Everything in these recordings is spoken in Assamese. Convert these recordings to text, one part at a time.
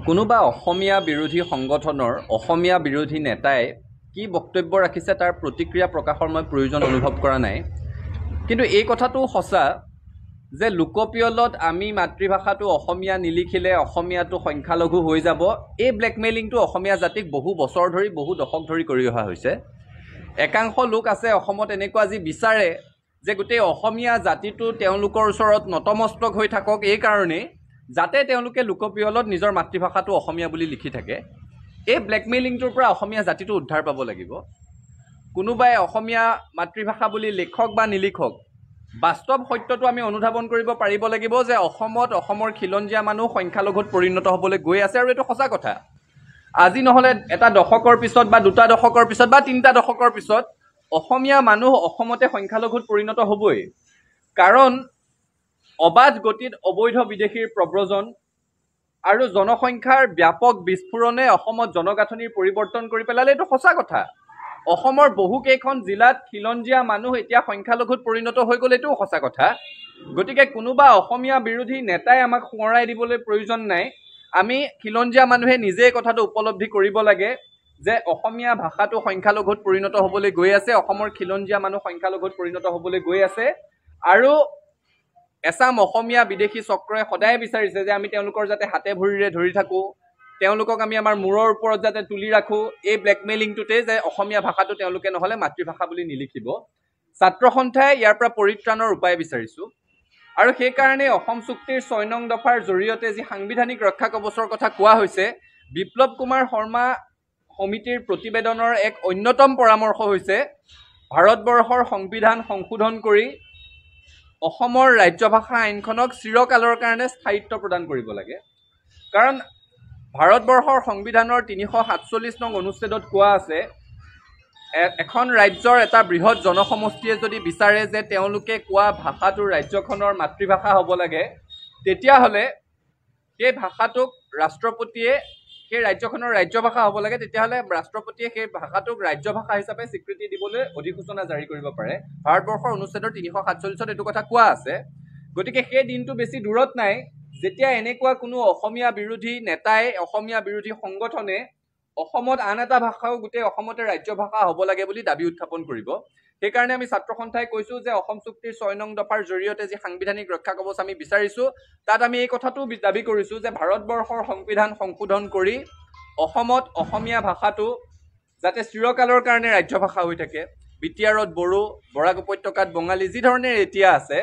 কোনোবা অসমীয়া বিৰোধী সংগঠনৰ অসমীয়া বিৰোধী নেতাই কি বক্তব্য ৰাখিছে তাৰ প্ৰতিক্ৰিয়া প্ৰকাশৰ মই প্ৰয়োজন অনুভৱ কৰা নাই। কিন্তু এই কথাটো সঁচা যে লোকপিয়লত আমি মাতৃভাষাটো অসমীয়া নিলিখিলে অসমীয়াটো সংখ্যালঘু হৈ যাব, এই ব্লেকমেইলিংটো অসমীয়া জাতিক বহু বছৰ ধৰি বহু দশক ধৰি কৰি অহা হৈছে। একাংশ লোক আছে অসমত এনেকুৱা যি বিচাৰে যে গোটেই অসমীয়া জাতিটো তেওঁলোকৰ ওচৰত নতমস্তক হৈ থাকক, এই কাৰণেই যাতে তেওঁলোকে লোকপিয়লত নিজৰ মাতৃভাষাটো অসমীয়া বুলি লিখি থাকে। এই ব্লেকমেইলিংটোৰ পৰা অসমীয়া জাতিটো উদ্ধাৰ পাব লাগিব। কোনোবাই অসমীয়া মাতৃভাষা বুলি লিখক বা নিলিখক, বাস্তৱ সত্যটো আমি অনুধাৱন কৰিব পাৰিব লাগিব যে অসমত অসমৰ খিলঞ্জীয়া মানুহ সংখ্যালঘুত পৰিণত হ'বলৈ গৈ আছে, আৰু এইটো সঁচা কথা। আজি নহ'লে এটা দশকৰ পিছত বা দুটা দশকৰ পিছত বা তিনিটা দশকৰ পিছত অসমীয়া মানুহ অসমতে সংখ্যালঘুত পৰিণত হ'বই। কাৰণ অবাধ গতিত অবৈধ বিদেশীৰ প্ৰব্ৰজন আৰু জনসংখ্যাৰ ব্যাপক বিস্ফোৰণে অসমত জনগাঁথনিৰ পৰিৱৰ্তন কৰি পেলালে, এইটো সঁচা কথা। অসমৰ বহুকেইখন জিলাত খিলঞ্জীয়া মানুহ এতিয়া সংখ্যালঘুত পৰিণত হৈ গ'ল, এইটোও সঁচা কথা। গতিকে কোনোবা অসমীয়া বিৰোধী নেতাই আমাক সোঁৱৰাই দিবলৈ প্ৰয়োজন নাই। আমি খিলঞ্জীয়া মানুহে নিজেই কথাটো উপলব্ধি কৰিব লাগে যে অসমীয়া ভাষাটো সংখ্যালঘুত পৰিণত হ'বলৈ গৈ আছে, অসমৰ খিলঞ্জীয়া মানুহ সংখ্যালঘুত পৰিণত হ'বলৈ গৈ আছে। আৰু এচাম অসমীয়া বিদেশী চক্ৰই সদায় বিচাৰিছে যে আমি তেওঁলোকৰ যাতে হাতে ভৰিৰে ধৰি থাকোঁ, তেওঁলোকক আমি আমাৰ মূৰৰ ওপৰত যাতে তুলি ৰাখোঁ, এই ব্লেকমেইলিংটোতে যে অসমীয়া ভাষাটো তেওঁলোকে নহ'লে মাতৃভাষা বুলি নিলিখিব। ছাত্ৰ সন্থাই ইয়াৰ পৰা পৰিত্ৰাণৰ উপায় বিচাৰিছোঁ, আৰু সেইকাৰণে অসম চুক্তিৰ ৬ নং দফাৰ জৰিয়তে যি সাংবিধানিক ৰক্ষা কৱচৰ কথা কোৱা হৈছে, বিপ্লৱ কুমাৰ শৰ্মা সমিতিৰ প্ৰতিবেদনৰ এক অন্যতম পৰামৰ্শ হৈছে ভাৰতবৰ্ষৰ সংবিধান সংশোধন কৰি অসমৰ ৰাজ্যভাষা আইনখনক চিৰকালৰ কাৰণে স্থায়িত্ব প্ৰদান কৰিব লাগে। কাৰণ ভাৰতবৰ্ষৰ সংবিধানৰ ৩৪৭ নং অনুচ্ছেদত কোৱা আছে, এখন ৰাজ্যৰ এটা বৃহৎ জনসমষ্টিয়ে যদি বিচাৰে যে তেওঁলোকে কোৱা ভাষাটো ৰাজ্যখনৰ মাতৃভাষা হ'ব লাগে, তেতিয়াহ'লে সেই ভাষাটোক ৰাষ্ট্ৰপতিয়ে, সেই ৰাজ্যখনৰ ৰাজ্যভাষা হ'ব লাগে, তেতিয়াহ'লে ৰাষ্ট্ৰপতিয়ে সেই ভাষাটোক ৰাজ্যভাষা হিচাপে স্বীকৃতি দিবলৈ অধিসূচনা জাৰি কৰিব পাৰে। ভাৰতবৰ্ষৰ অনুচ্ছেদৰ ৩৪৭ত এইটো কথা কোৱা আছে। গতিকে সেই দিনটো বেছি দূৰত নাই যেতিয়া এনেকুৱা কোনো অসমীয়া বিৰোধী নেতাই, অসমীয়া বিৰোধী সংগঠনে অসমত আন এটা ভাষাও গোটেই অসমতে ৰাজ্যভাষা হ'ব লাগে বুলি দাবী উত্থাপন কৰিব। সেইকাৰণে আমি ছাত্ৰ সন্থাই কৈছোঁ যে অসম চুক্তিৰ ৬ নং দফাৰ জৰিয়তে যি সাংবিধানিক ৰক্ষা কৱচ আমি বিচাৰিছোঁ, তাত আমি এই কথাটো দাবী কৰিছোঁ যে ভাৰতবৰ্ষৰ সংবিধান সংশোধন কৰি অসমত অসমীয়া ভাষাটো যাতে চিৰকালৰ কাৰণে ৰাজ্যভাষা হৈ থাকে। বিটিআৰত বড়ো, বৰাক উপত্যকাত বঙালী, যি ধৰণে এতিয়া আছে,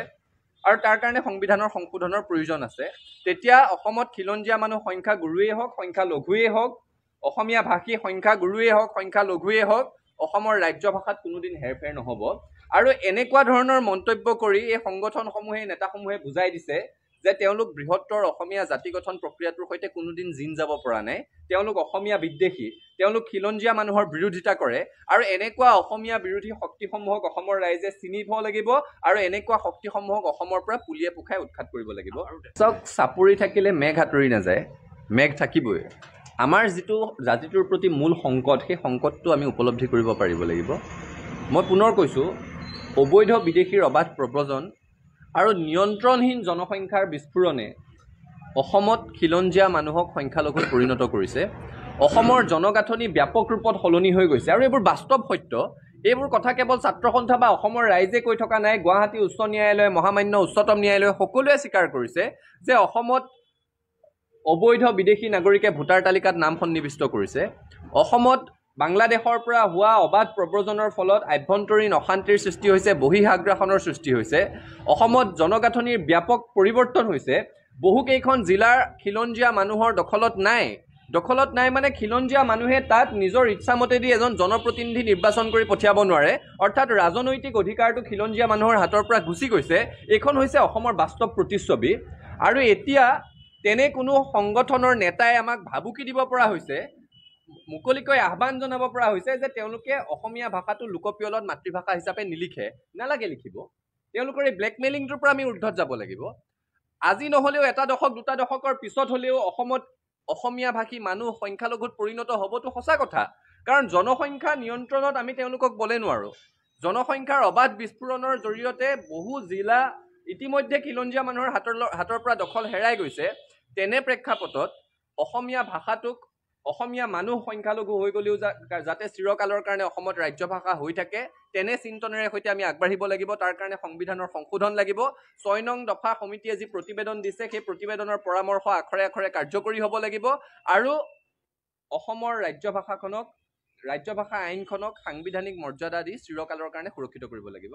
আৰু তাৰ কাৰণে সংবিধানৰ সংশোধনৰ প্ৰয়োজন আছে। তেতিয়া অসমত খিলঞ্জীয়া মানুহ সংখ্যা গুৰুৱেই হওক, সংখ্যা লঘুৱেই হওক, অসমীয়া ভাষী সংখ্যা গুৰুৱেই হওক, সংখ্যা লঘুৱেই হওক, অসমৰ ৰাজ্যভাষাত কোনোদিন হেৰফেৰ নহ'ব। আৰু এনেকুৱা ধৰণৰ মন্তব্য কৰি এই সংগঠনসমূহে, নেতাসমূহে বুজাই দিছে যে তেওঁলোক বৃহত্তৰ অসমীয়া জাতি গঠন প্ৰক্ৰিয়াটোৰ সৈতে কোনোদিন জিন যাব পৰা নাই, তেওঁলোক অসমীয়া বিদ্বেষী, তেওঁলোক খিলঞ্জীয়া মানুহৰ বিৰোধিতা কৰে। আৰু এনেকুৱা অসমীয়া বিৰোধী শক্তিসমূহক অসমৰ ৰাইজে চিনিব লাগিব, আৰু এনেকুৱা শক্তিসমূহক অসমৰ পৰা পুলিয়ে পোখাই উৎখাত কৰিব লাগিব। চক চাপৰি থাকিলে মেঘ আঁতৰি নাযায়, মেঘ থাকিবই। আমাৰ যিটো জাতিটোৰ প্ৰতি মূল সংকট, সেই সংকটটো আমি উপলব্ধি কৰিব পাৰিব লাগিব। মই পুনৰ কৈছোঁ, অবৈধ বিদেশীৰ অবাধ প্ৰব্ৰজন আৰু নিয়ন্ত্ৰণহীন জনসংখ্যাৰ বিস্ফোৰণে অসমত খিলঞ্জীয়া মানুহক সংখ্যালঘুত পৰিণত কৰিছে। অসমৰ জনগাঁথনি ব্যাপক ৰূপত সলনি হৈ গৈছে, আৰু এইবোৰ বাস্তৱ সত্য। এইবোৰ কথা কেৱল ছাত্ৰ সন্থা বা অসমৰ ৰাইজে কৈ থকা নাই, গুৱাহাটী উচ্চ ন্যায়ালয়, মহামান্য উচ্চতম ন্যায়ালয় সকলোৱে স্বীকাৰ কৰিছে যে অসমত অবৈধ বিদেশী নাগৰিকে ভোটাৰ তালিকাত নাম সন্নিৱিষ্ট কৰিছে। অসমত বাংলাদেশৰ পৰা হোৱা অবাধ প্ৰব্ৰজনৰ ফলত আভ্যন্তৰীণ অশান্তিৰ সৃষ্টি হৈছে, বহিঃআগ্ৰাসনৰ সৃষ্টি হৈছে। অসমত জনগাঁথনিৰ ব্যাপক পৰিৱৰ্তন হৈছে। বহুকেইখন জিলাৰ খিলঞ্জীয়া মানুহৰ দখলত নাই। দখলত নাই মানে খিলঞ্জীয়া মানুহে তাত নিজৰ ইচ্ছামতেদি এজন জনপ্ৰতিনিধি নিৰ্বাচন কৰি পঠিয়াব নোৱাৰে, অৰ্থাৎ ৰাজনৈতিক অধিকাৰটো খিলঞ্জীয়া মানুহৰ হাতৰ পৰা গুচি গৈছে। এইখন হৈছে অসমৰ বাস্তৱ প্ৰতিচ্ছবি। আৰু এতিয়া তেনে কোনো সংগঠনৰ নেতাই আমাক ভাবুকি দিব পৰা হৈছে, মুকলিকৈ আহ্বান জনাব পৰা হৈছে যে তেওঁলোকে অসমীয়া ভাষাটো লোকপিয়লত মাতৃভাষা হিচাপে নিলিখে। নালাগে লিখিব। তেওঁলোকৰ এই ব্লেকমেইলিংটোৰ পৰা আমি ঊৰ্ধত যাব লাগিব। আজি নহ'লেও এটা দশক, দুটা দশকৰ পিছত হ'লেও অসমত অসমীয়া ভাষী মানুহ সংখ্যালঘুত পৰিণত হ'বতো সঁচা কথা। কাৰণ জনসংখ্যা নিয়ন্ত্ৰণত আমি তেওঁলোকক বলে নোৱাৰোঁ। জনসংখ্যাৰ অবাধ বিস্ফোৰণৰ জৰিয়তে বহু জিলা ইতিমধ্যে খিলঞ্জীয়া মানুহৰ হাতৰ পৰা দখল হেৰাই গৈছে। তেনে প্ৰেক্ষাপটত অসমীয়া ভাষাটোক অসমীয়া মানুহ সংখ্যালঘু হৈ গ'লেও যাতে চিৰকালৰ কাৰণে অসমত ৰাজ্য ভাষা হৈ থাকে তেনে চিন্তনেৰে সৈতে আমি আগবাঢ়িব লাগিব। তাৰ কাৰণে সংবিধানৰ সংশোধন লাগিব। ৬ নং দফা সমিতিয়ে যি প্ৰতিবেদন দিছে সেই প্ৰতিবেদনৰ পৰামৰ্শ আখৰে আখৰে কাৰ্যকৰী হ'ব লাগিব আৰু অসমৰ ৰাজ্য ভাষা আইনখনক সাংবিধানিক মৰ্যাদা দি চিৰকালৰ কাৰণে সুৰক্ষিত কৰিব লাগিব।